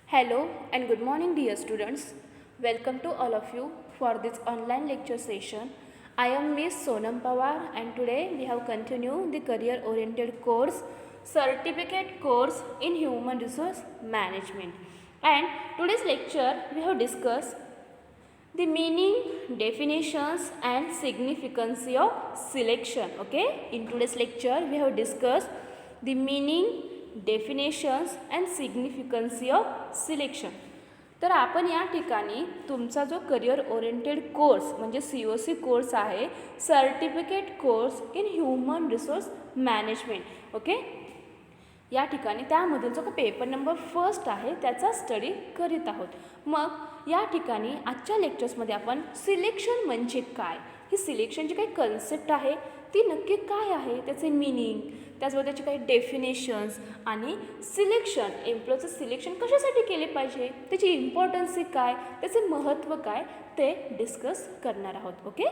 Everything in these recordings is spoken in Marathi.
Hello and good morning, dear students. Welcome to all of you for this online lecture session. I am Miss Sonam Pawar and today we have continued the career oriented course certificate course in human resource management. And today's lecture we have discussed the meaning, definitions and significance of selection. Okay, in today's lecture we have discussed the meaning, definitions and significancy of selection. तर आपण या ठिकाणी तुमचा जो करिअर ओरिएंटेड कोर्स म्हणजे COC कोर्स आहे, certificate course in human resource management. Okay, या ठिकाणी त्यामधील जो पेपर नंबर फर्स्ट आहे त्याचा स्टडी करीत आहोत. मग या ठिकाणी आजच्या लेक्चर्समध्ये आपण सिलेक्शन म्हणजे काय, ही सिलेक्शनची काही कन्सेप्ट आहे ती नक्की काय आहे, त्याचे मिनिंग, त्याचबरोबर त्याचे काही डेफिनेशन्स आणि सिलेक्शन, एम्प्लॉयचं सिलेक्शन कशासाठी केले पाहिजे, त्याची इम्पॉर्टन्सी काय, त्याचे महत्त्व काय ते डिस्कस करणार आहोत. ओके,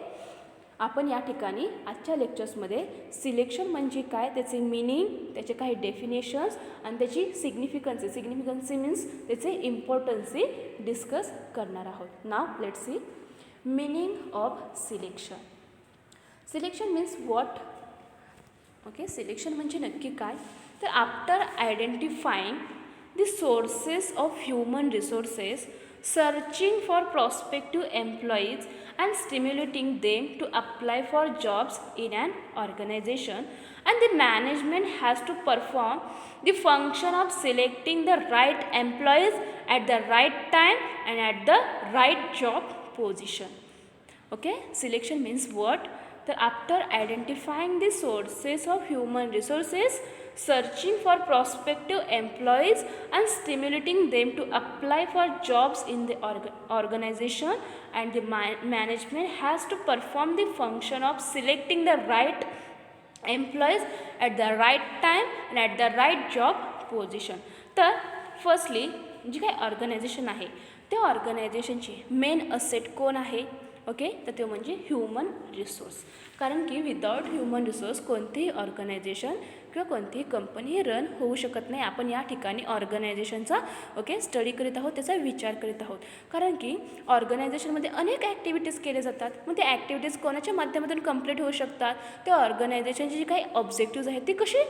आपण या ठिकाणी आजच्या लेक्चर्समध्ये सिलेक्शन म्हणजे काय, त्याचे मिनिंग, त्याचे काही डेफिनेशन्स आणि त्याची सिग्निफिकन्सी मीन्स त्याचे इम्पॉर्टन्सी डिस्कस करणार आहोत. नाव let's C meaning of selection. Selection means what. Okay, selection म्हणजे नक्की काय, तर after identifying the sources of human resources, searching for prospective employees and stimulating them to apply for jobs in an organization, and the management has to perform the function of selecting the right employees at the right time and at the right job position. Okay, selection means what, तर after identifying the sources of human resources, searching for prospective employees and stimulating them to apply for jobs in the organization, and the management has to perform the function of selecting the right employees at the right time and at the right job position. तर फर्स्टली जी काही ऑर्गनायझेशन आहे त्या ऑर्गनायझेशनची मेन असेट कोण आहे. ओके, तर ते म्हणजे ह्युमन रिसोर्स. कारण की विदाउट ह्युमन रिसोर्स कोणतेही ऑर्गनायझेशन किंवा कोणतीही कंपनी रन होऊ शकत नाही. आपण या ठिकाणी ऑर्गनायझेशनचा स्टडी करीत आहोत, त्याचा विचार करीत आहोत. कारण की ऑर्गनायझेशनमध्ये अनेक ॲक्टिव्हिटीज केले जातात. मग ते ॲक्टिव्हिटीज कोणाच्या माध्यमातून कंप्लीट होऊ शकतात, त्या ऑर्गनायझेशनची जी काही ऑब्जेक्टिव्ज आहेत ती कशी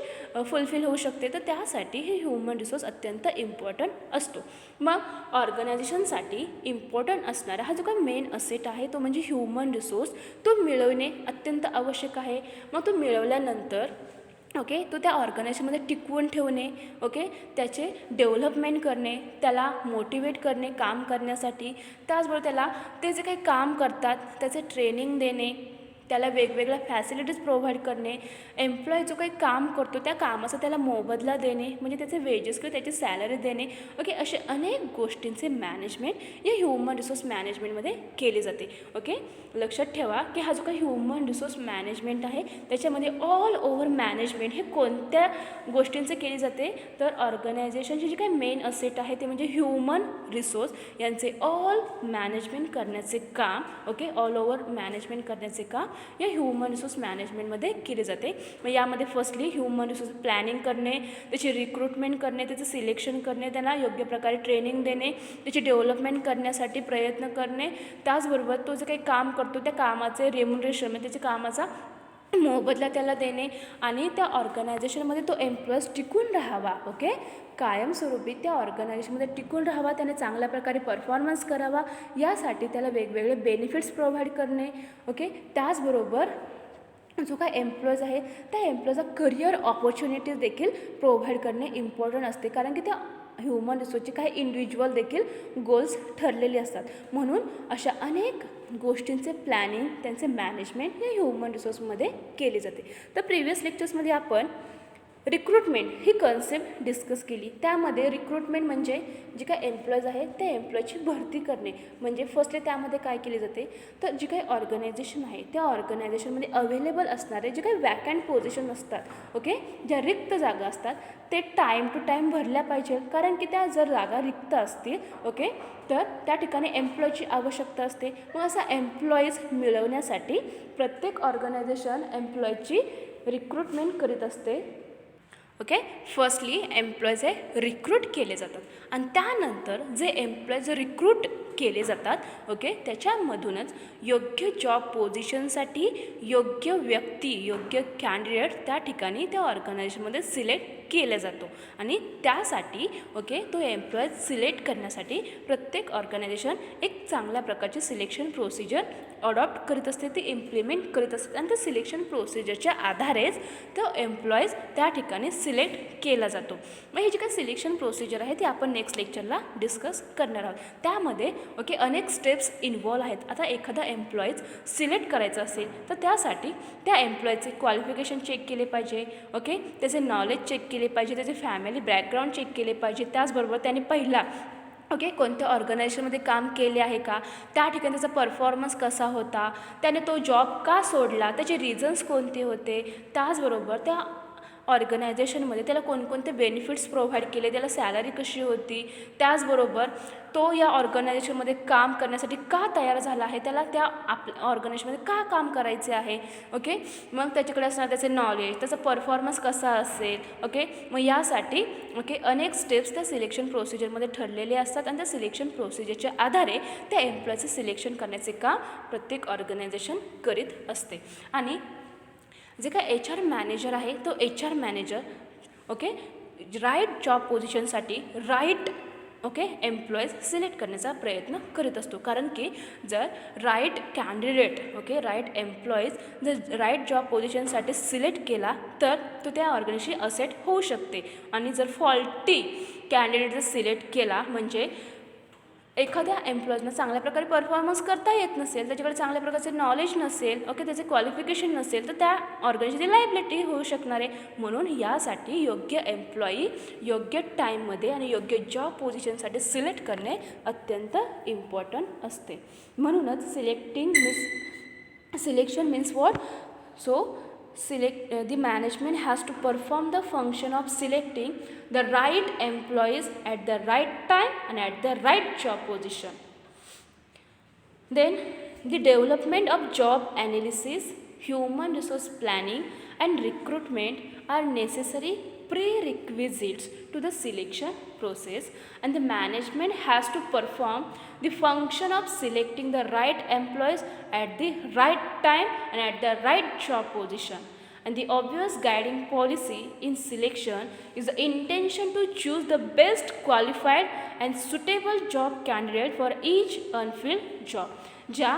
फुलफिल होऊ शकते, तर त्यासाठी हे ह्युमन रिसोर्स अत्यंत इम्पॉर्टंट असतो. मग ऑर्गनायझेशनसाठी इम्पॉर्टंट असणारा हा जो काही मेन असेट आहे तो म्हणजे ह्युमन रिसोर्स, तो मिळवणे अत्यंत आवश्यक आहे. मग तो मिळवल्यानंतर तो त्या ऑर्गनायझेशनमध्ये टिकवून ठेवणे, त्याचे डेव्हलपमेंट करणे, त्याला मोटिवेट करणे काम करण्यासाठी, त्याचबरोबर त्याला ते जे काही काम करतात त्याचे ट्रेनिंग देणे, त्याला वेगवेगळ्या फॅसिलिटीज प्रोव्हाइड करणे, एम्प्लॉय जो काही काम करतो त्या कामाचा त्याला मोबदला देणे, म्हणजे त्याचे वेजेस किंवा त्याची सॅलरी देणे. असे अनेक गोष्टींचे मॅनेजमेंट या ह्युमन रिसोर्स मॅनेजमेंटमध्ये केले जाते. लक्षात ठेवा की हा जो काही ह्युमन रिसोर्स मॅनेजमेंट आहे त्याच्यामध्ये ऑल ओव्हर मॅनेजमेंट हे कोणत्या गोष्टींचे केले जाते, तर ऑर्गनायझेशनची जी काही मेन असेट आहे ते म्हणजे ह्युमन रिसोर्स यांचे ऑल मॅनेजमेंट करण्याचे काम, ऑल ओव्हर मॅनेजमेंट करण्याचे काम या ह्युमन रिसोर्स मॅनेजमेंटमध्ये केले जाते. मग यामध्ये फर्स्टली ह्युमन रिसोर्स प्लॅनिंग करणे, त्याची रिक्रुटमेंट करणे, त्याचं सिलेक्शन करणे, त्यांना योग्य प्रकारे ट्रेनिंग देणे, त्याची डेव्हलपमेंट करण्यासाठी प्रयत्न करणे, त्याचबरोबर तो जे काही काम करतो त्या कामाचे रेम्युनरेशन म्हणजे त्याच्या कामाचा मोबदला त्याला देणे आणि त्या ऑर्गनायझेशनमध्ये तो एम्प्लॉईज टिकून राहावा, कायमस्वरूपी त्या ऑर्गनायझेशनमध्ये टिकून राहावा, त्याने चांगल्या प्रकारे परफॉर्मन्स करावा, यासाठी त्याला वेगवेगळे बेनिफिट्स प्रोव्हाइड करणे. त्याचबरोबर जो काय एम्प्लॉईज आहे त्या एम्प्लॉईजला करिअर ऑपॉर्च्युनिटीज देखील प्रोव्हाइड करणे इम्पॉर्टंट असते. कारण की त्या ह्युमन रिसोर्सचे काही इंडिव्हिज्युअल देखील गोल्स ठरलेले असतात. म्हणून अशा अनेक गोष्टींचे प्लॅनिंग, त्यांचे मॅनेजमेंट या ह्युमन रिसोर्समध्ये केले जाते. तर प्रिव्हियस लेक्चर्समध्ये आपण रिक्रुटमेंट ही कन्सेप्ट डिस्कस केली. त्यामध्ये रिक्रुटमेंट म्हणजे जे काही एम्प्लॉईज आहेत त्या एम्प्लॉईची भरती करणे. म्हणजे फर्स्टली त्यामध्ये काय केले जाते, तर जी काही ऑर्गनायझेशन आहे त्या ऑर्गनायझेशनमध्ये अवेलेबल असणारे जे काही वॅकंट पोझिशन असतात, ज्या रिक्त जागा असतात ते टाईम टू टाईम भरल्या पाहिजे. कारण की त्या जर जागा रिक्त असतील तर त्या ठिकाणी एम्प्लॉईची आवश्यकता असते. मग असा एम्प्लॉईज मिळवण्यासाठी प्रत्येक ऑर्गनायझेशन एम्प्लॉईची रिक्रुटमेंट करीत असते. ओके. फर्स्टली एम्प्लॉईज हे रिक्रूट केले जातात आणि त्यानंतर जे एम्प्लॉईज रिक्रूट केले जातात ओके त्याच्यामधूनच योग्य जॉब पोझिशनसाठी योग्य व्यक्ती योग्य कॅन्डिडेट त्या ठिकाणी त्या ऑर्गनायझेशनमध्ये सिलेक्ट केला जातो आणि त्यासाठी ओके तो एम्प्लॉई सिलेक्ट करण्यासाठी प्रत्येक ऑर्गनायझेशन एक चांगल्या प्रकारची सिलेक्शन प्रोसिजर अडॉप्ट करीत असते, ती इम्प्लिमेंट करीत असते आणि त्या सिलेक्शन प्रोसिजरच्या आधारेच तो एम्प्लॉईज त्या ठिकाणी सिलेक्ट केला जातो. मग ही जी काही सिलेक्शन प्रोसिजर आहे ती आपण नेक्स्ट लेक्चरला डिस्कस करणार आहोत. त्यामध्ये ओके अनेक स्टेप्स इन्वॉल्व आहेत. आता एखादा एम्प्लॉईज सिलेक्ट करायचा असेल तर त्यासाठी त्या एम्प्लॉईचे क्वालिफिकेशन चेक केले पाहिजे ओके त्याचे नॉलेज चेक केले पाहिजे, त्याचे फॅमिली बॅकग्राऊंड चेक केले पाहिजे. त्याचबरोबर त्याने पहिला ओके कोणत्या ऑर्गनायझेशनमध्ये काम केले आहे का, त्या ठिकाणी त्याचा परफॉर्मन्स कसा होता, त्याने तो जॉब का सोडला, त्याचे रिझन्स कोणते होते, त्याचबरोबर त्या ऑर्गनायझेशनमध्ये त्याला कोणकोणते बेनिफिट्स प्रोव्हाइड केले, त्याला सॅलरी कशी होती, त्याचबरोबर तो या ऑर्गनायझेशनमध्ये काम करण्यासाठी का तयार झाला आहे, त्याला त्या आपल्या ऑर्गनायझेशनमध्ये का काम करायचे आहे ओके. मग त्याच्याकडे असणार त्याचे नॉलेज, त्याचा परफॉर्मन्स कसा असेल ओके. मग यासाठी ओके अनेक स्टेप्स त्या सिलेक्शन प्रोसिजरमध्ये ठरलेले असतात आणि त्या सिलेक्शन प्रोसिजरच्या आधारे त्या एम्प्लॉईचं सिलेक्शन करण्याचे काम प्रत्येक ऑर्गनायझेशन करीत असते. आणि जे काय एच आर मॅनेजर आहे तो H R manager okay right job पोझिशनसाठी राईट ओके एम्प्लॉईज सिलेक्ट करण्याचा प्रयत्न करीत असतो. कारण की जर right candidate okay right employees जर राईट जॉब पोझिशनसाठी सिलेक्ट केला तर तो त्या ऑर्गनायझेशनशी असेट होऊ शकते. आणि जर फॉल्टी कॅन्डिडेट जर सिलेक्ट केला म्हणजे एखाद्या एम्प्लॉईजना चांगल्या प्रकारे परफॉर्मन्स करता येत नसेल, त्याच्याकडे चांगल्या प्रकारचे नॉलेज नसेल ओके त्याचे क्वालिफिकेशन नसेल तर त्या ऑर्गनायझेशनची लायबिलिटी होऊ शकणार आहे. म्हणून यासाठी योग्य एम्प्लॉई योग्य टाईममध्ये आणि योग्य जॉब पोझिशनसाठी सिलेक्ट करणे अत्यंत इम्पॉर्टंट असते. म्हणूनच selection means what so the management has to perform the function of selecting the right employees at the right time and at the right job position. Then the development of job analysis, human resource planning and recruitment are necessary prerequisites to the selection process, and the management has to perform the function of selecting the right employees at the right time and at the right job position. And the obvious guiding policy in selection is the intention to choose the best qualified and suitable job candidate for each unfilled job. ज्या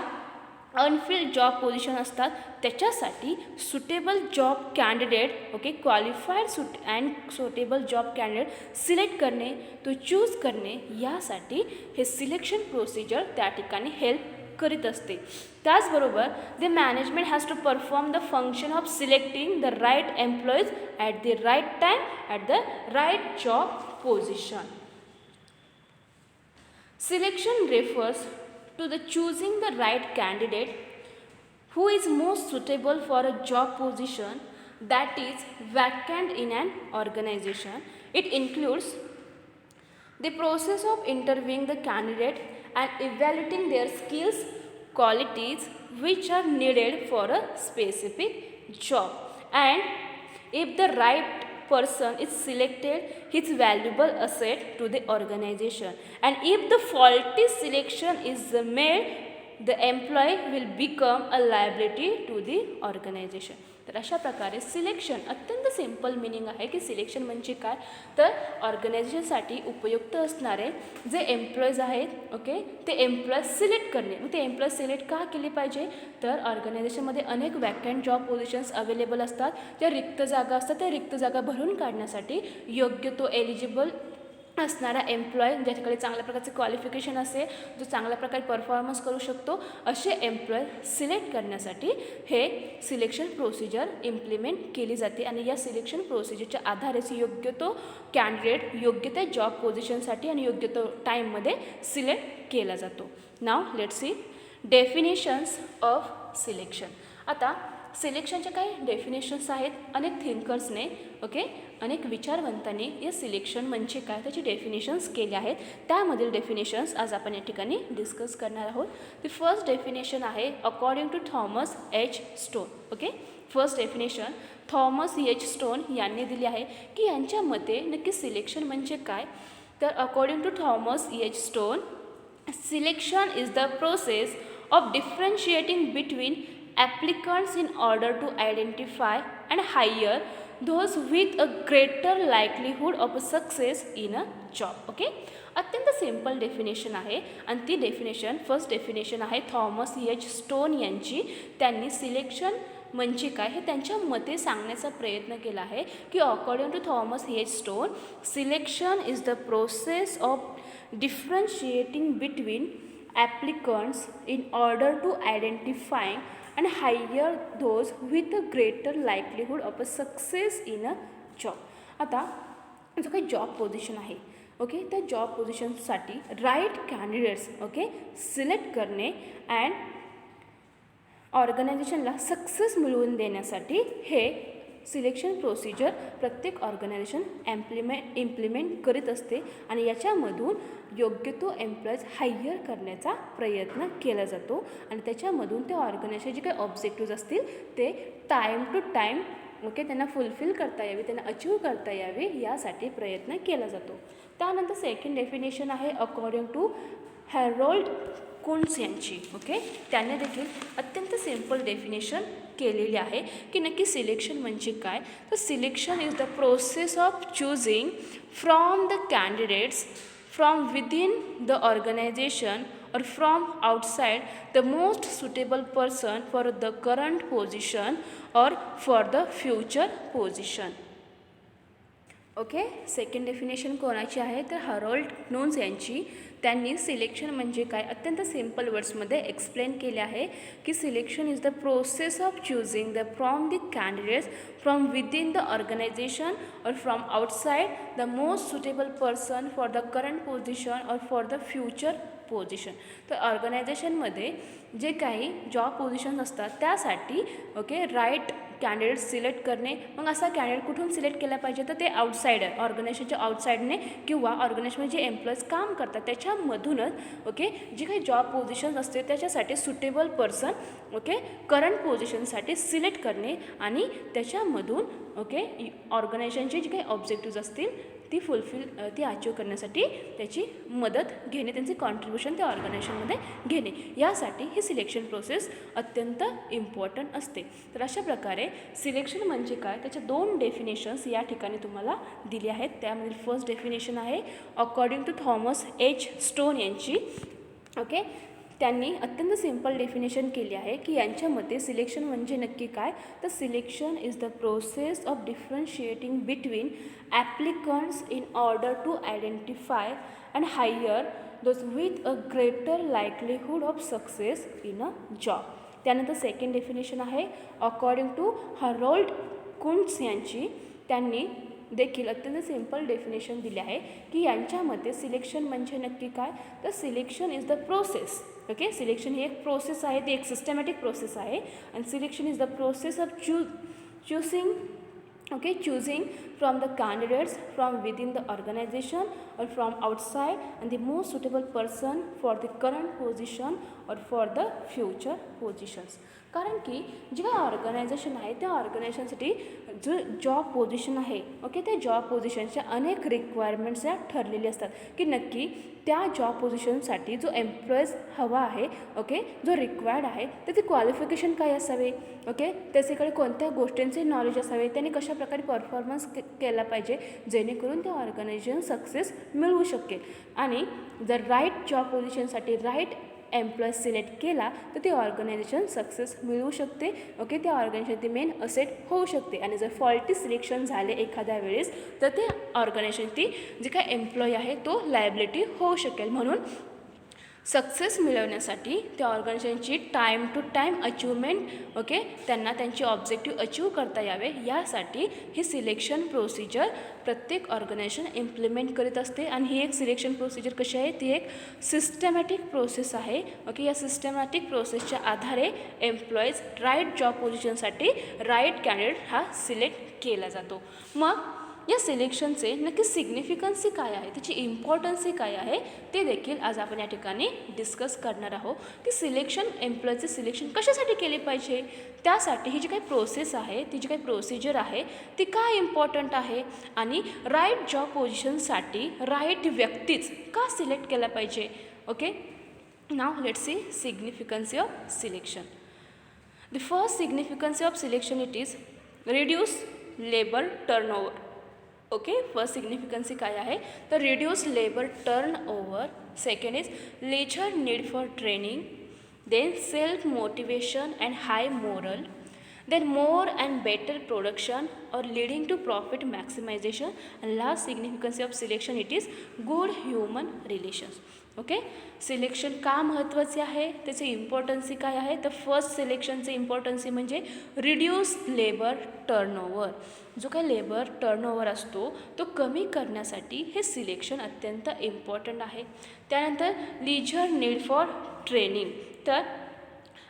अनफिल्ड जॉब पोझिशन असतात त्याच्यासाठी suitable job candidate okay qualified suitable job candidate select करणे तो चूज करणे यासाठी हे सिलेक्शन प्रोसिजर त्या ठिकाणी हेल्प करीत असते. त्याचबरोबर the management has to perform the function of selecting the right employees at the right time at the right job position. Selection refers to the choosing the right candidate who is most suitable for a job position that is vacant in an organization. It includes the process of interviewing the candidate and evaluating their skills, qualities which are needed for a specific job, and if the right person is selected, his valuable asset to the organization, and if the faulty selection is made, the employee will become a liability to the organization. तर अशा प्रकारे सिलेक्शन अत्यंत सिंपल मिनिंग आहे की सिलेक्शन म्हणजे काय तर ऑर्गनायझेशनसाठी उपयुक्त असणारे जे एम्प्लॉईज आहेत ओके ते एम्प्लॉईज सिलेक्ट करणे. मग ते एम्प्लॉईज सिलेक्ट का केले पाहिजे तर ऑर्गनायझेशनमध्ये अनेक वॅकंट जॉब पोझिशन्स अवेलेबल असतात, ज्या रिक्त जागा असतात त्या रिक्त जागा भरून काढण्यासाठी योग्य तो एलिजिबल असणारा एम्प्लॉय ज्याच्याकडे चांगल्या प्रकारचे क्वालिफिकेशन असेल, जो चांगल्या प्रकारे परफॉर्मन्स करू शकतो असे एम्प्लॉय सिलेक्ट करण्यासाठी हे सिलेक्शन प्रोसिजर इम्प्लिमेंट केली जाते. आणि या सिलेक्शन प्रोसिजरच्या आधारेच योग्य तो कॅन्डिडेट योग्य त्या जॉब पोझिशनसाठी आणि योग्य तो टाईममध्ये सिलेक्ट केला जातो. नाव let's C definitions of selection. आता सिलेक्शनचे काही डेफिनेशन्स आहेत. अनेक थिंकर्सने ओके अनेक विचारवंतांनी या सिलेक्शन म्हणजे काय त्याची डेफिनेशन्स केले आहेत. त्यामधील डेफिनेशन्स आज आपण या ठिकाणी डिस्कस करणार आहोत. द फर्स्ट डेफिनेशन आहे according to Thomas H Stone. Okay first definition Thomas H Stone यांनी दिली आहे की यांच्या मते नक्की सिलेक्शन म्हणजे काय. तर according to Thomas H Stone, selection is the process of differentiating between applicants in order to identify and hire those with a greater likelihood of success in a job. Okay, अत्यंत सिम्पल डेफिनेशन आहे आणि ती डेफिनेशन फर्स्ट डेफिनेशन आहे थॉमस एच स्टोन यांची. त्यांनी सिलेक्शन म्हणजे काय हे त्यांच्या मते सांगण्याचा प्रयत्न केला आहे की according to Thomas H Stone, selection is the process of differentiating between applicants in order to identify and hire those with a greater likelihood of a success in a job. आता जो काही जॉब पोझिशन आहे, ओके, त्या जॉब पोझिशनसाठी राईट कॅन्डिडेट्स, ओके, सिलेक्ट करणे अँड ऑर्गनायझेशनला सक्सेस मिळवून देण्यासाठी हे सिलेक्शन प्रोसिजर प्रत्येक ऑर्गनायझेशन इम्प्लिमेंट करीत असते आणि याच्यामधून योग्य तो एम्प्लॉईज हायर करण्याचा प्रयत्न केला जातो आणि त्याच्यामधून त्या ऑर्गनायझेशन जे काही ऑब्जेक्टिव्ज असतील ते टाईम टू टाईम, ओके, त्यांना फुलफिल करता यावे, त्यांना अचीव करता यावे यासाठी प्रयत्न केला जातो. त्यानंतर सेकंड डेफिनेशन आहे अकॉर्डिंग टू हॅरोल्ड कुन्स यांची. ओके, त्याने देखील अत्यंत सिम्पल डेफिनेशन केलेली आहे की नक्की सिलेक्शन म्हणजे काय. तर selection is the process of choosing from the candidates from within the organisation or from outside the most suitable person for the current position or for the future position. Okay, second definition कोणाची आहे तर हॅरोल्ड कुन्स यांची. त्यांनी सिलेक्शन म्हणजे काय अत्यंत सिम्पल वर्ड्समध्ये एक्सप्लेन केले आहे की selection is the process of choosing the from the candidates from within the organisation और from outside the most suitable person for the current position और फॉर द फ्युचर पोझिशन. तर ऑर्गनायझेशनमध्ये जे काही जॉब पोझिशन असतात त्यासाठी, ओके, राईट कॅन्डिडेट सिलेक्ट करणे. मग असा कॅन्डिडेट कुठून सिलेक्ट केला पाहिजे तर ते आउटसाइडर, ऑर्गनायझेशनच्या आउटसाईडने किंवा ऑर्गनायझेशनमध्ये जे एम्प्लॉईज काम करतात त्याच्यामधूनच, ओके, जी काही जॉब पोझिशन असते त्याच्यासाठी सुटेबल पर्सन, ओके, करंट पोझिशनसाठी सिलेक्ट करणे आणि त्याच्यामधून, ओके, ऑर्गनायझेशनचे जे काही ऑब्जेक्टिव्ज असतील ती अचीव करण्यासाठी त्याची मदत घेणे, त्यांचे कॉन्ट्रीब्युशन त्या ऑर्गनायझेशनमध्ये घेणे, यासाठी ही सिलेक्शन प्रोसेस अत्यंत इम्पॉर्टंट असते. तर अशा प्रकारे सिलेक्शन म्हणजे काय त्याच्या दोन डेफिनेशन्स या ठिकाणी तुम्हाला दिली आहेत. त्यामधील फर्स्ट डेफिनेशन आहे according to Thomas H Stone यांची. ओके, त्यांनी अत्यंत सिम्पल डेफिनेशन केली आहे की यांच्या मते सिलेक्शन म्हणजे नक्की काय तर selection is the process of differentiating between applicants in order to identify and hire those with a greater likelihood of success in a job. त्यानंतर सेकंड डेफिनेशन आहे अकॉर्डिंग टू हॅरोल्ड कुन्स यांची. त्यांनी देखील अत्यंत सिम्पल डेफिनेशन दिले आहे की यांच्या मते सिलेक्शन म्हणजे नक्की काय तर selection is the process. Okay, selection ही एक प्रोसेस आहे, ती एक सिस्टमॅटिक प्रोसेस आहे आणि selection is the process of choosing from the candidates from within the organization or from outside and the most suitable person for the current position or for the future positions. कारण की जे काही ऑर्गनायझेशन आहे त्या ऑर्गनायझेशनसाठी जो जॉब पोझिशन आहे, ओके, त्या जॉब पोझिशनच्या अनेक रिक्वायरमेंट्स या ठरलेली असतात की नक्की त्या जॉब पोझिशनसाठी जो एम्प्लॉईज हवा आहे, ओके, जो रिक्वायर्ड आहे त्याचे क्वालिफिकेशन काय असावे, ओके, त्याच्याकडे कोणत्या गोष्टींचे नॉलेज असावे, त्याने कशाप्रकारे परफॉर्मन्स केला पाहिजे जेणेकरून त्या ऑर्गनायझेशन सक्सेस मिळवू शकेल. आणि जर राईट जॉब पोझिशनसाठी राईट एम्प्लॉय सिलेक्ट केला तर ते ऑर्गनायझेशन सक्सेस मिळवू शकते. ओके, त्या ऑर्गनायझेशन ती मेन असेट होऊ शकते. आणि जर फॉल्टी सिलेक्शन झाले एखाद्या वेळेस तर ते ऑर्गनायझेशन ती जे काय एम्प्लॉय आहे तो लायबिलिटी होऊ शकेल. म्हणून सक्सेस मिळवण्यासाठी त्या ऑर्गनायझेशनची time to time achievement, okay, त्यांना त्यांचे ऑब्जेक्टिव्ह अचीव करता यावे यासाठी ही सिलेक्शन प्रोसिजर प्रत्येक ऑर्गनायझेशन इम्प्लिमेंट करीत असते. आणि ही एक सिलेक्शन प्रोसिजर कशी आहे ती एक सिस्टमॅटिक प्रोसेस आहे. ओके, या सिस्टमॅटिक प्रोसेसच्या आधारे एम्प्लॉईज राईट जॉब पोझिशनसाठी राईट कॅन्डिडेट हा सिलेक्ट केला जातो. मग या सिलेक्शनचे नक्की सिग्निफिकन्सी काय आहे, त्याची इम्पॉर्टन्सी काय आहे, ते देखील आज आपण या ठिकाणी डिस्कस करणार आहोत की सिलेक्शन, एम्प्लॉयचे सिलेक्शन कशासाठी केले पाहिजे, त्यासाठी ही जी काही प्रोसेस आहे, ती जी काही प्रोसिजर आहे ती काय इम्पॉर्टंट आहे, आणि राईट जॉब पोझिशनसाठी राईट व्यक्तीच का सिलेक्ट केला पाहिजे. ओके, नाव let's see significancy of selection. The first significance of selection it is reduce labor turnover. Okay, first significancy काय आहे तर reduce labour turnover. Second is lesser need for training. Then self motivation and high morale. then more and better production or leading to profit maximization. And last significance of selection it is good human relations. Okay, selection का महत्त्वाचे आहे, त्याचे इम्पॉर्टन्सी काय आहे, तर फर्स्ट सिलेक्शनचे इम्पॉर्टन्सी म्हणजे रिड्यूस लेबर टर्नओवर. जो काही लेबर टर्नओवर असतो तो कमी करण्यासाठी हे सिलेक्शन अत्यंत इम्पॉर्टंट आहे. त्यानंतर लीजर नीड फॉर ट्रेनिंग. तर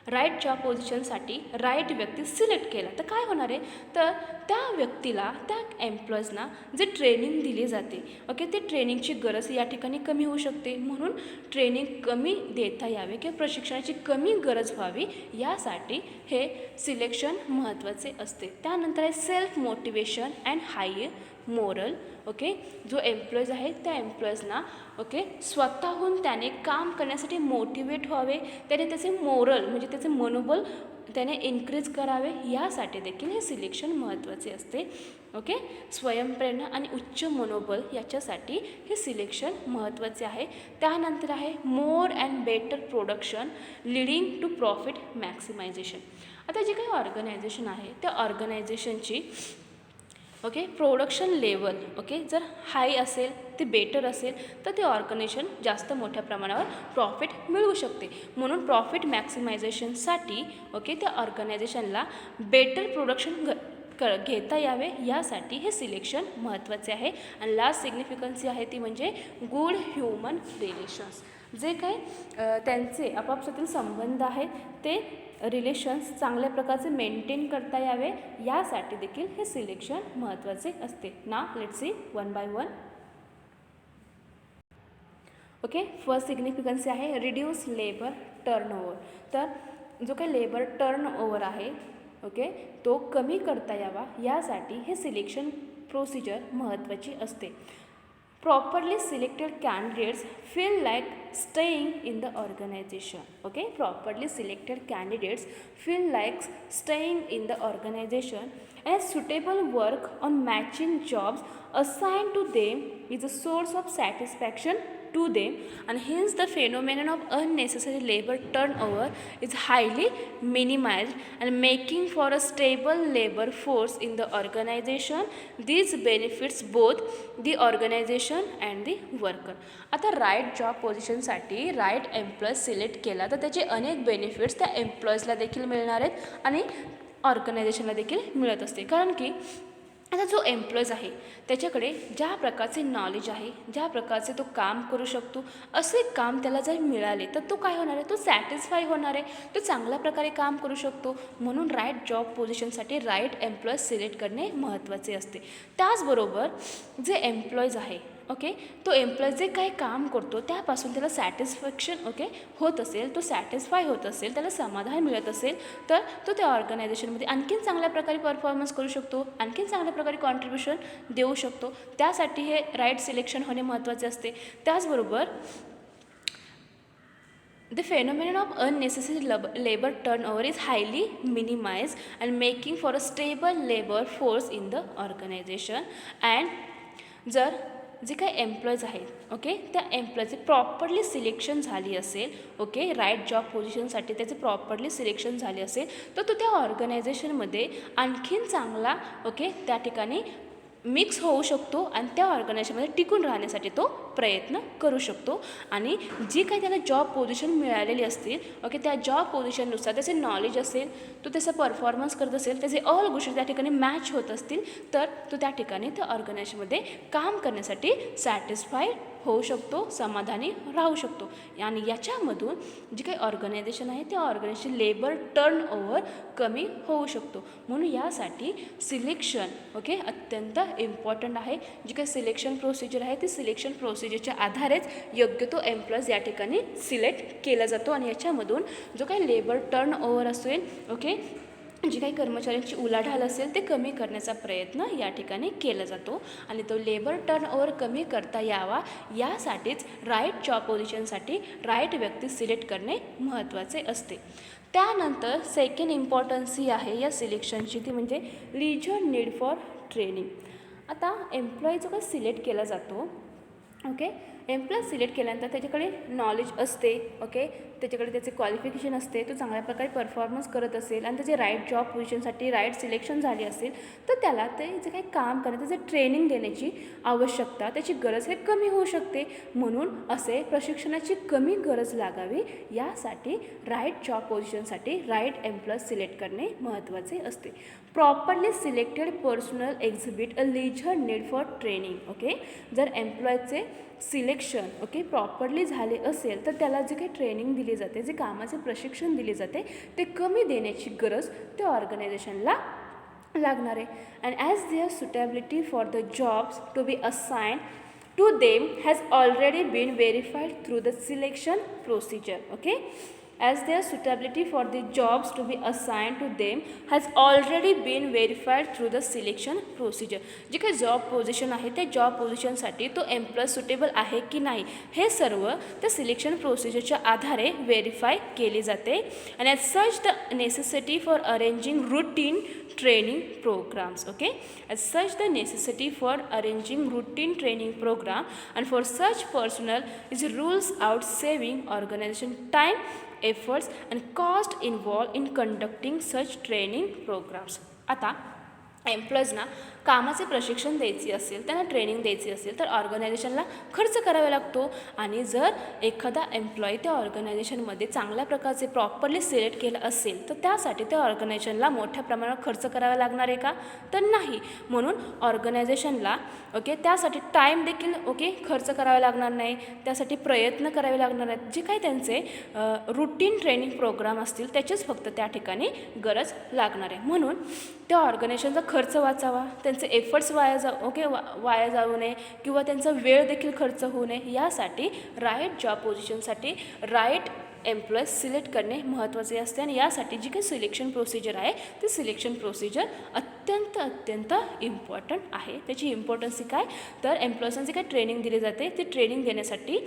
राईट जॉब पोझिशनसाठी राईट व्यक्ती सिलेक्ट केला तर काय होणार आहे तर त्या व्यक्तीला, त्या एम्प्लॉईजना जे ट्रेनिंग दिली जाते, ओके, ते ट्रेनिंगची गरज या ठिकाणी कमी होऊ शकते. म्हणून ट्रेनिंग कमी देता यावे किंवा प्रशिक्षणाची कमी गरज व्हावी यासाठी हे सिलेक्शन महत्त्वाचे असते. त्यानंतर आहे self motivation and high moral. Okay, जो एम्प्लॉईज आहे त्या एम्प्लॉईजना ओके स्वतःहून त्याने काम करण्यासाठी मोटिवेट व्हावे, त्याने त्याचे मोरल म्हणजे त्याचे मनोबल त्याने इन्क्रीज करावे, यासाठी देखील हे सिलेक्शन महत्त्वाचे असते. ओके, स्वयंप्रेरणा आणि उच्च मनोबल याच्यासाठी हे सिलेक्शन महत्त्वाचे आहे. त्यानंतर आहे more and better production leading to profit maximisation. आता जे काही ऑर्गनायझेशन आहे त्या ऑर्गनायझेशनची ओके प्रोडक्शन लेवल ओके जर हाय असेल, ते बेटर असेल तर ते ऑर्गनायझेशन जास्त मोठ्या प्रमाणावर प्रॉफिट मिळवू शकते. म्हणून प्रॉफिट मॅक्सिमायझेशनसाठी ओके त्या ऑर्गनायझेशनला बेटर प्रोडक्शन घेता यावे यासाठी हे सिलेक्शन महत्त्वाचे आहे. आणि लास्ट सिग्निफिकन्सी आहे ती म्हणजे गुड ह्युमन रिलेशन्स. जे काही त्यांचे आपापसातील संबंध आहेत ते रिलेशन्स चांगल्या प्रकारचे मेंटेन करता यावे यासाठी देखील हे सिलेक्शन महत्त्वाचे असते. नाव let's see one by one. Okay, first significancy आहे रिड्यूस लेबर टर्नओवर. तर जो काही लेबर टर्नओवर आहे ओके तो कमी करता यावा यासाठी हे सिलेक्शन प्रोसिजर महत्त्वाची असते. Properly selected candidates feel like staying in the organization. Okay, properly selected candidates feel like staying in the organization, and suitable work on matching jobs assigned to them is a source of satisfaction to them, and hence the phenomenon of unnecessary labor turnover is highly minimized and making for a stable labor force in the organization. These benefits both the organization and the worker. आता राईट जॉब पोझिशनसाठी राईट एम्प्लॉय सिलेक्ट केला तर त्याचे अनेक बेनिफिट्स त्या एम्प्लॉईजला देखील मिळणार आहेत आणि ऑर्गनायझेशनला देखील मिळत असते. कारण की आता जो एम्प्लॉईज आहे त्याच्याकडे ज्या प्रकारचे नॉलेज आहे, ज्या प्रकारचे तो काम करू शकतो, असे काम त्याला जर मिळाले तर तो काय होणार आहे, तो सॅटिस्फाय होणार आहे, तो चांगल्या प्रकारे काम करू शकतो. म्हणून राईट जॉब पोझिशनसाठी राईट एम्प्लॉय सिलेक्ट करणे महत्त्वाचे असते. त्याचबरोबर जे एम्प्लॉईज आहे ओके तो एम्प्लॉय जे काही काम करतो त्यापासून त्याला सॅटिस्फॅक्शन ओके होत असेल, तो सॅटिस्फाय होत असेल, त्याला समाधान मिळत असेल तर तो त्या ऑर्गनायझेशनमध्ये आणखीन चांगल्या प्रकारे परफॉर्मन्स करू शकतो, आणखीन चांगल्या प्रकारे कॉन्ट्रीब्युशन देऊ शकतो. त्यासाठी हे राईट सिलेक्शन होणे महत्त्वाचे असते. त्याचबरोबर The phenomenon of unnecessary labor turnover is highly minimized and making for a stable labor force in the organization. And जर जे काही एम्प्लॉईज आहेत ओके त्या एम्प्लॉयचे प्रॉपरली सिलेक्शन झाली असेल ओके राईट जॉब पोझिशनसाठी त्याचे प्रॉपरली सिलेक्शन झाले असेल तर तो त्या ऑर्गनायझेशनमध्ये आणखीन चांगला ओके त्या ठिकाणी मिक्स होऊ शकतो आणि त्या ऑर्गनायझेशनमध्ये टिकून राहण्यासाठी तो प्रयत्न करू शकतो. आणि जी काही त्याला जॉब पोझिशन मिळालेली असतील ओके त्या जॉब पोझिशननुसार त्याचे नॉलेज असेल, तो त्याचा परफॉर्मन्स करत असेल, त्याचे ऑल गोष्टी त्या ठिकाणी मॅच होत असतील तर तो त्या ठिकाणी त्या ऑर्गनायझेशनमध्ये काम करण्यासाठी सॅटिस्फाईड होऊ शकतो, समाधानी राहू शकतो. आणि याच्यामधून जे काही ऑर्गनायझेशन आहे त्या ऑर्गनायझेशन लेबर टर्नओव्हर कमी होऊ शकतो. म्हणून यासाठी सिलेक्शन अत्यंत इम्पॉर्टंट आहे. जी काही सिलेक्शन प्रोसिजर आहे ती सिलेक्शन प्रोसिजरच्या आधारेच योग्य तो एम्प्लॉईज या ठिकाणी सिलेक्ट केला जातो. आणि याच्यामधून जो काही लेबर टर्नओव्हर असेल जी काही कर्मचाऱ्यांची उलाढाल असेल ते कमी करण्याचा प्रयत्न या ठिकाणी केला जातो. आणि तो लेबर टर्नओव्हर कमी करता यावा यासाठीच राईट जॉब पोझिशनसाठी राईट व्यक्ती सिलेक्ट करणे महत्त्वाचे असते. त्यानंतर सेकंड इम्पॉर्टन्स ही आहे या सिलेक्शनची, ती म्हणजे लीजर नीड फॉर ट्रेनिंग. आता एम्प्लॉई जो काही सिलेक्ट केला जातो एम्प्लॉई सिलेक्ट केल्यानंतर त्याच्याकडे नॉलेज असते त्याच्याकडे त्याचे क्वालिफिकेशन असते, तो चांगल्या प्रकारे परफॉर्मन्स करत असेल आणि त्याचे राईट जॉब पोझिशनसाठी राईट सिलेक्शन झाली असेल तर त्याला ते जे काही काम करण्याचं जे ट्रेनिंग देण्याची आवश्यकता त्याची गरज हे कमी होऊ शकते. म्हणून असे प्रशिक्षणाची कमी गरज लागावी यासाठी राईट जॉब पोझिशनसाठी राईट एम्प्लॉई सिलेक्ट करणे महत्त्वाचे असते. Properly selected personnel exhibit a lesser need for training. जर एम्प्लॉयचे सिलेक्शन प्रॉपरली झाले असेल तर त्याला जे काही ट्रेनिंग दिली जाते, जे कामाचे प्रशिक्षण दिले जाते ते कमी देण्याची गरज त्या ऑर्गनायझेशनला लागणार आहे. And as their suitability for the jobs to be assigned to them has already been verified through the selection procedure. As their suitability for the jobs to be assigned to them has already been verified through the selection procedure. जे काही जॉब पोझिशन आहे त्या जॉब पोझिशनसाठी तो एम्प्लॉय सुटेबल आहे की नाही हे सर्व त्या सिलेक्शन प्रोसिजरच्या आधारे व्हेरीफाय केले जाते. आणि as such the necessity for arranging routine training programs. As such the necessity for arranging routine training program and for such personnel is rules out saving organization time, efforts and cost involved in conducting such training programs. आता एम्प्लॉईजना कामाचे प्रशिक्षण द्यायचे असेल, त्यांना ट्रेनिंग द्यायची असेल तर ऑर्गनायझेशनला खर्च करावा लागतो. आणि जर एखादा एम्प्लॉई त्या ऑर्गनायझेशनमध्ये चांगल्या प्रकारचे प्रॉपरली सिलेक्ट केलं असेल तर त्यासाठी त्या ऑर्गनायझेशनला मोठ्या प्रमाणात खर्च करावा लागणार आहे का? तर नाही. म्हणून ऑर्गनायझेशनला त्यासाठी टाईम देखील खर्च करावा लागणार नाही, त्यासाठी प्रयत्न करावे लागणार आहेत. जे काही त्यांचे रूटीन ट्रेनिंग प्रोग्राम असतील त्याचेच फक्त त्या ठिकाणी गरज लागणार आहे. म्हणून त्या ऑर्गनायझेशनचा खर्च वाचावा, त्यांचे एफर्ट्स वाया जाऊ नये किंवा त्यांचा वेळ देखील खर्च होऊ नये यासाठी राईट जॉब पोझिशनसाठी राईट एम्प्लॉई सिलेक्ट करणे महत्त्वाचे असते. आणि यासाठी जी काही सिलेक्शन प्रोसिजर आहे ती सिलेक्शन प्रोसिजर अत्यंत इम्पॉर्टंट आहे. त्याची इम्पॉर्टन्स काय तर एम्प्लॉईजना जी काही ट्रेनिंग दिली जाते ती ट्रेनिंग देण्यासाठी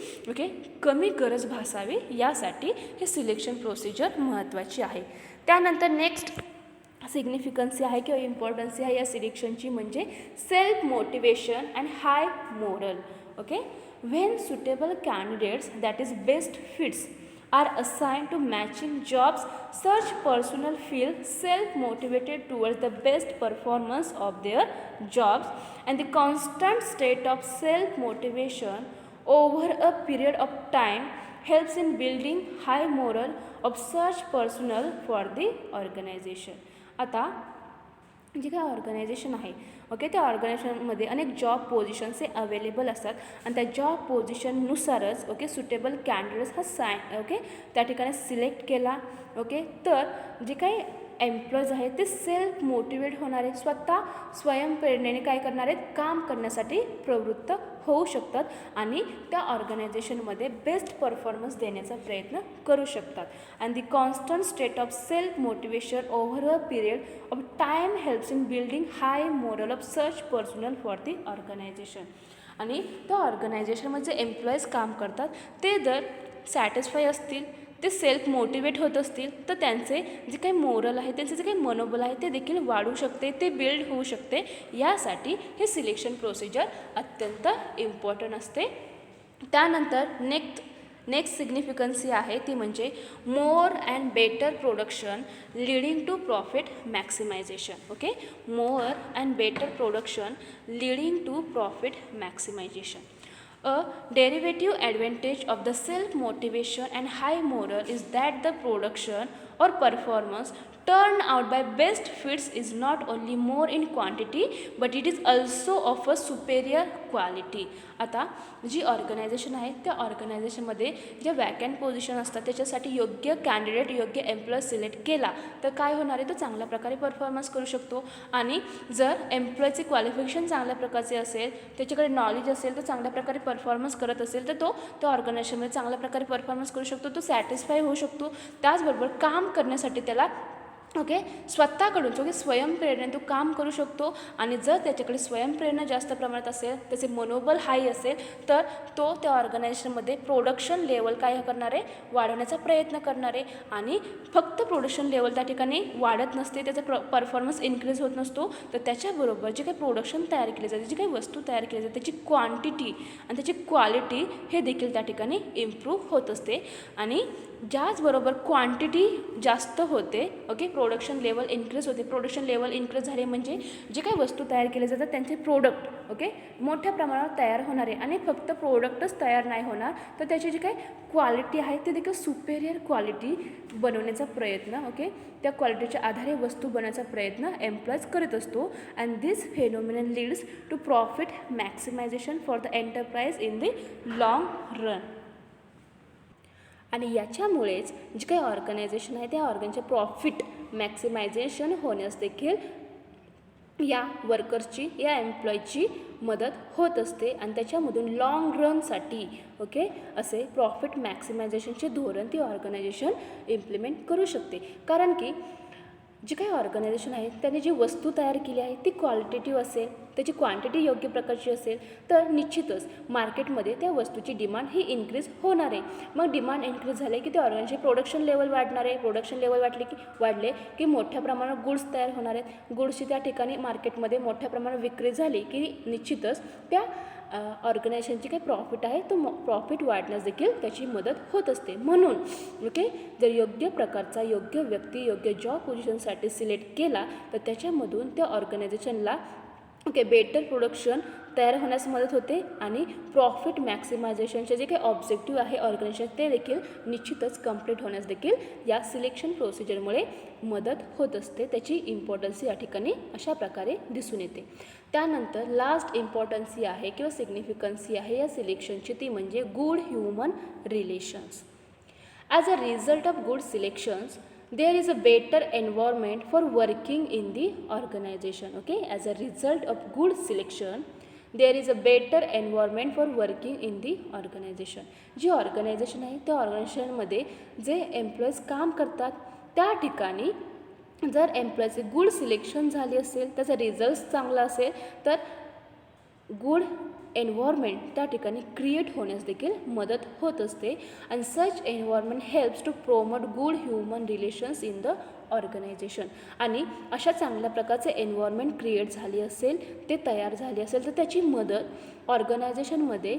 कमी गरज भासावी यासाठी हे सिलेक्शन प्रोसिजर महत्त्वाची आहे. त्यानंतर नेक्स्ट सिग्निफिकन्सी आहे किंवा इम्पॉर्टन्सी आहे या सिलेक्शनची म्हणजे self motivation and high moral. When suitable candidates that is best fits are assigned to matching jobs, such personnel feel self-motivated towards the best performance of their jobs, and the constant state of self-motivation over a period of time helps in building high moral of such personnel for the organization. आता जे काही ऑर्गनायझेशन आहे त्या ऑर्गनायझेशनमध्ये अनेक जॉब पोझिशन्स हे अवेलेबल असतात आणि त्या जॉब पोझिशननुसारच सुटेबल कॅन्डिडेट्स हा त्या ठिकाणी सिलेक्ट केला. तर जे काही एम्प्लॉईज आहेत ते सेल्फ मोटिवेट होणार आहे, स्वतः स्वयंप्रेरणेने काय करणार आहेत काम करण्यासाठी प्रवृत्त होऊ शकतात आणि त्या ऑर्गनायझेशनमध्ये बेस्ट परफॉर्मन्स देण्याचा प्रयत्न करू शकतात. And the constant state of self motivation over a period of time helps in building high morale of such personal for the organisation. आणि त्या ऑर्गनायझेशनमध्ये जे एम्प्लॉईज काम करतात ते जर सॅटिस्फाय असतील, ते सेल्फ मोटिवेट होत असतील तर त्यांचे जे काही मोरल आहे, त्यांचे जे काही मनोबल आहे ते देखील वाढू शकते, ते बिल्ड होऊ शकते. यासाठी हे सिलेक्शन प्रोसिजर अत्यंत इम्पॉर्टंट असते. त्यानंतर नेक्स्ट सिग्निफिकन्सी आहे ती म्हणजे more and better production leading to profit maximisation. More and better production leading to profit maximisation. A derivative advantage of the self-motivation and high moral is that the production or performance turned out by best fits is not only more in quantity but it is also of a superior quality. आता जी ऑर्गनायझेशन आहे त्या ऑर्गनायझेशनमध्ये ज्या वॅकंट पोझिशन असतात त्याच्यासाठी योग्य कॅन्डिडेट योग्य एम्प्लॉय सिलेक्ट केला तर काय होणार आहे, तो चांगल्या प्रकारे परफॉर्मन्स करू शकतो. आणि जर एम्प्लॉयचे क्वालिफिकेशन चांगल्या प्रकारचे असेल, त्याच्याकडे नॉलेज असेल, तो चांगल्या प्रकारे परफॉर्मन्स करत असेल तर तो त्या ऑर्गनायझेशनमध्ये चांगल्या प्रकारे परफॉर्मन्स करू शकतो, तो सॅटिस्फाय होऊ शकतो. त्याचबरोबर काम करण्यासाठी त्याला स्वतःकडून स्वयंप्रेरणेने तो काम करू शकतो. आणि जर त्याच्याकडे स्वयंप्रेरणा जास्त प्रमाणात असेल, त्याचे मनोबल हाय असेल तर तो त्या ऑर्गनायझेशनमध्ये प्रोडक्शन लेवल काय करणार आहे, वाढवण्याचा प्रयत्न करणार आहे. आणि फक्त प्रोडक्शन लेवल त्या ठिकाणी वाढत नसते, त्याचा परफॉर्मन्स इन्क्रीज होत नसतो, तर त्याच्याबरोबर जे काही प्रोडक्शन तयार केले जाते, जी काही वस्तू तयार केली जाते त्याची क्वांटिटी आणि त्याची क्वालिटी हे देखील त्या ठिकाणी इम्प्रूव्ह होत असते. आणि ज्याचबरोबर क्वांटिटी जास्त होते, प्रोडक्शन लेवल इन्क्रीज होते. प्रोडक्शन लेवल इन्क्रीज झाले म्हणजे जे काही वस्तू तयार केले जातात त्यांचे प्रोडक्ट मोठ्या प्रमाणावर तयार होणार आहे. आणि फक्त प्रोडक्टच तयार नाही होणार तर त्याची जी काही क्वालिटी आहे ते देखील सुपेरियर क्वालिटी बनवण्याचा प्रयत्न त्या क्वालिटीच्या आधारे वस्तू बनवण्याचा प्रयत्न एम्प्लॉयज करत असतो. And this phenomenon leads to profit maximisation for the enterprise in the long run. आणि याच्यामुळेच जे काही ऑर्गनायझेशन आहे त्या ऑर्गनचे प्रॉफिट मॅक्सिमायझेशन होण्यास देखील या वर्कर्सची या एम्प्लॉयची मदत होत असते. आणि त्याच्यामधून लाँग रनसाठी असे प्रॉफिट मॅक्सिमायझेशनचे धोरण ती ऑर्गनायझेशन इम्प्लिमेंट करू शकते. कारण की जी काही ऑर्गनायझेशन आहे त्याने जी वस्तू तयार केली आहे ती क्वालिटेटिव्ह असेल, त्याची क्वांटिटी योग्य प्रकारची असेल तर निश्चितच मार्केटमध्ये त्या वस्तूची डिमांड ही इन्क्रीज होणार आहे. मग डिमांड इन्क्रीज झाले की त्या ऑर्गनायझेशन प्रोडक्शन लेवल वाढणार आहे. प्रोडक्शन लेवल वाढले की मोठ्या प्रमाणात गुड्स तयार होणार आहेत. गुड्सची त्या ठिकाणी मार्केटमध्ये मोठ्या प्रमाणात विक्री झाली की निश्चितच त्या ऑर्गनायझेशनची काही प्रॉफिट आहे तो प्रॉफिट वाढण्यास देखील त्याची मदत होत असते. म्हणून जर योग्य प्रकारचा योग्य व्यक्ती योग्य जॉब पोझिशनसाठी सिलेक्ट केला तर त्याच्यामधून त्या ऑर्गनायझेशनला बेटर प्रोडक्शन तयार होण्यास मदत होते. आणि प्रॉफिट मॅक्सिमायझेशनचे जे काही ऑब्जेक्टिव्ह आहे ऑर्गनायझेशन ते देखील निश्चितच कंप्लीट होण्यास देखील या सिलेक्शन प्रोसिजरमुळे मदत होत असते. त्याची इम्पॉर्टन्सी या ठिकाणी अशा प्रकारे दिसून येते. त्यानंतर लास्ट इम्पॉर्टन्सी आहे किंवा सिग्निफिकन्सी आहे या सिलेक्शनची, ती म्हणजे good human relations. As a result of good selections there is a better environment for working in the organization. As a result of good selection there is a better environment for working in the organization. जी ऑर्गनायझेशन आहे त्या ऑर्गनायझेशनमध्ये जे एम्प्लॉईज काम करतात त्या ठिकाणी जर एम्प्लॉईचे गुड सिलेक्शन झाले असेल, त्याचा रिझल्ट चांगला असेल तर गुड एन्व्हायरमेंट त्या ठिकाणी क्रिएट होण्यास देखील मदत होत असते. And such environment helps to promote good human relations in the organisation. आणि अशा चांगल्या प्रकारचे एन्व्हायरमेंट क्रिएट झाली असेल, ते तयार झाले असेल तर त्याची मदत ऑर्गनायझेशनमध्ये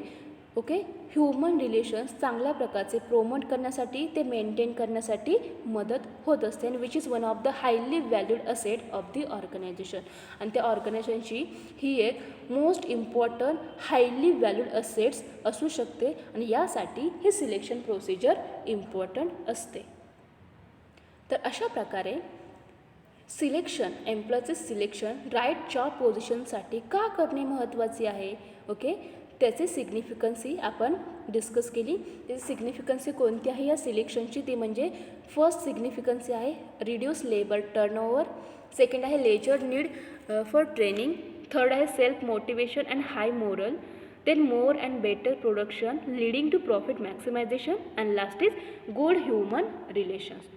ह्युमन रिलेशन्स चांगल्या प्रकारचे प्रोमोट करण्यासाठी ते मेंटेन करण्यासाठी मदत होत असते. And which is one of the highly valued asset of the organisation. आणि त्या ऑर्गनायझेशनची ही एक most important highly valued assets असू शकते. आणि यासाठी ही सिलेक्शन प्रोसिजर इम्पॉर्टंट असते. तर अशा प्रकारे सिलेक्शन एम्प्लॉयचे सिलेक्शन राईट जॉब पोझिशनसाठी का करणे महत्त्वाचे आहे. त्याचे सिग्निफिकन्सी आपण डिस्कस केली. त्याची सिग्निफिकन्सी कोणती आहे या सिलेक्शनची, ती म्हणजे फर्स्ट सिग्निफिकन्सी आहे रिड्यूस लेबर टर्नओव्हर, सेकंड आहे lesser need for training, third आहे self motivation and high morale, then more and better production leading to profit maximisation, and last is good human relations.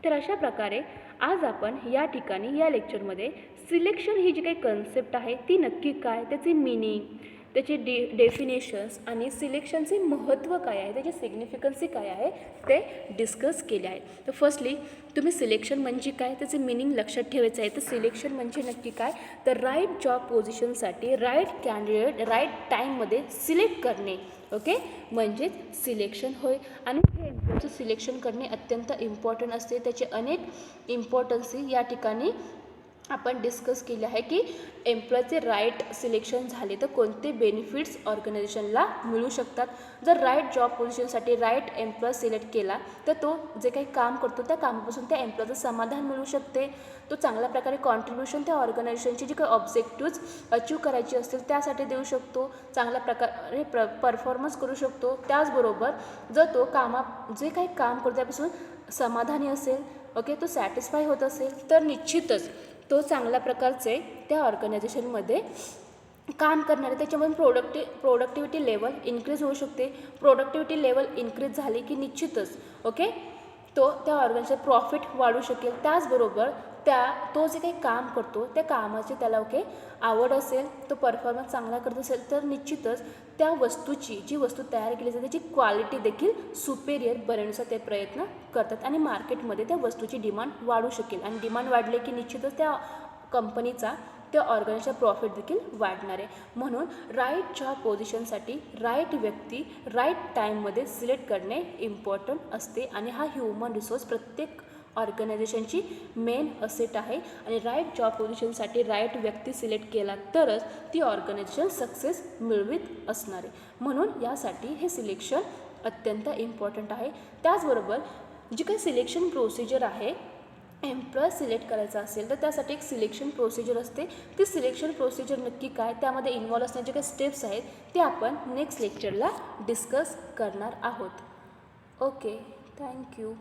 तर अशा प्रकारे आज आपण या ठिकाणी या लेक्चरमध्ये सिलेक्शन ही जी काही कन्सेप्ट आहे ती नक्की काय, त्याची मिनिंग, त्याचे डेफिनेशन्स आणि सिलेक्शनचे महत्त्व काय आहे, त्याची सिग्निफिकन्सी काय आहे ते डिस्कस केले आहे. तर फर्स्टली तुम्ही सिलेक्शन म्हणजे काय त्याचे मिनिंग लक्षात ठेवायचं आहे. तर सिलेक्शन म्हणजे नक्की काय, तर राईट जॉब पोझिशनसाठी राईट कॅन्डिडेट राईट टाईममध्ये सिलेक्ट करणे म्हणजेच सिलेक्शन होय. आणि हे एम्प्लॉयचं सिलेक्शन करणे अत्यंत इम्पॉर्टंट असते. त्याचे अनेक इम्पॉर्टन्सी या ठिकाणी आपण डिस्कस केले आहे की एम्प्लॉयचे राईट सिलेक्शन झाले तर कोणते बेनिफिट्स ऑर्गनायझेशनला मिळू शकतात. जर राईट जॉब पोझिशनसाठी राईट एम्प्लॉय सिलेक्ट केला तर तो जे काही काम करतो त्या कामापासून त्या एम्प्लॉयचं समाधान मिळू शकते. तो चांगल्या प्रकारे कॉन्ट्रीब्युशन त्या ऑर्गनायझेशनची जी काही ऑब्जेक्टिव्ज अचीव करायची असतील त्यासाठी देऊ शकतो. चांगल्या प्रकारे परफॉर्मन्स करू शकतो. त्याचबरोबर जर तो जे काही काम करतो त्यापासून समाधानी असेल, ओके, तो सॅटिस्फाय होत असेल तर निश्चितच तो चांगल्या प्रकारचे त्या ऑर्गनायझेशनमध्ये काम करणारे त्याच्यामध्ये प्रोडक्टिव्हिटी लेवल इन्क्रीज होऊ शकते. प्रोडक्टिव्हिटी लेवल इन्क्रीज झाली की निश्चितच ओके तो त्या ऑर्गनायझेशन प्रॉफिट वाढू शकेल. त्याचबरोबर तो जे काही काम करतो त्या कामाची त्याला आवड असेल, तो परफॉर्मन्स चांगला करत असेल तर निश्चितच त्या जी वस्तू तयार केली जाते त्याची क्वालिटी देखील सुपेरियर बनवण्याचा ते प्रयत्न करतात आणि मार्केटमध्ये त्या वस्तूची डिमांड वाढू शकेल. आणि डिमांड वाढले की निश्चितच त्या कंपनीचा त्या ऑर्गनायझेशन प्रॉफिट देखील वाढणार आहे. म्हणून राईट जॉब पोझिशनसाठी राईट व्यक्ती राईट टाईममध्ये सिलेक्ट करणे इम्पॉर्टंट असते आणि हा ह्युमन रिसोर्स प्रत्येक ऑर्गनायझेशनची मेन असेट आहे. आणि राईट जॉब पोझिशनसाठी राईट व्यक्ती सिलेक्ट केला तरच ती ऑर्गनायझेशन सक्सेस मिळवीत असणार आहे. म्हणून यासाठी हे सिलेक्शन अत्यंत इम्पॉर्टंट आहे. त्याचबरोबर जी काही सिलेक्शन प्रोसिजर आहे, एम्प्लॉय सिलेक्ट करायचा असेल तर त्यासाठी एक सिलेक्शन प्रोसिजर असते. ती सिलेक्शन प्रोसिजर नक्की काय, त्यामध्ये इन्व्हॉल्व असण्याचे काही स्टेप्स आहेत ते आपण नेक्स्ट लेक्चरला डिस्कस करणार आहोत. Okay, thank you.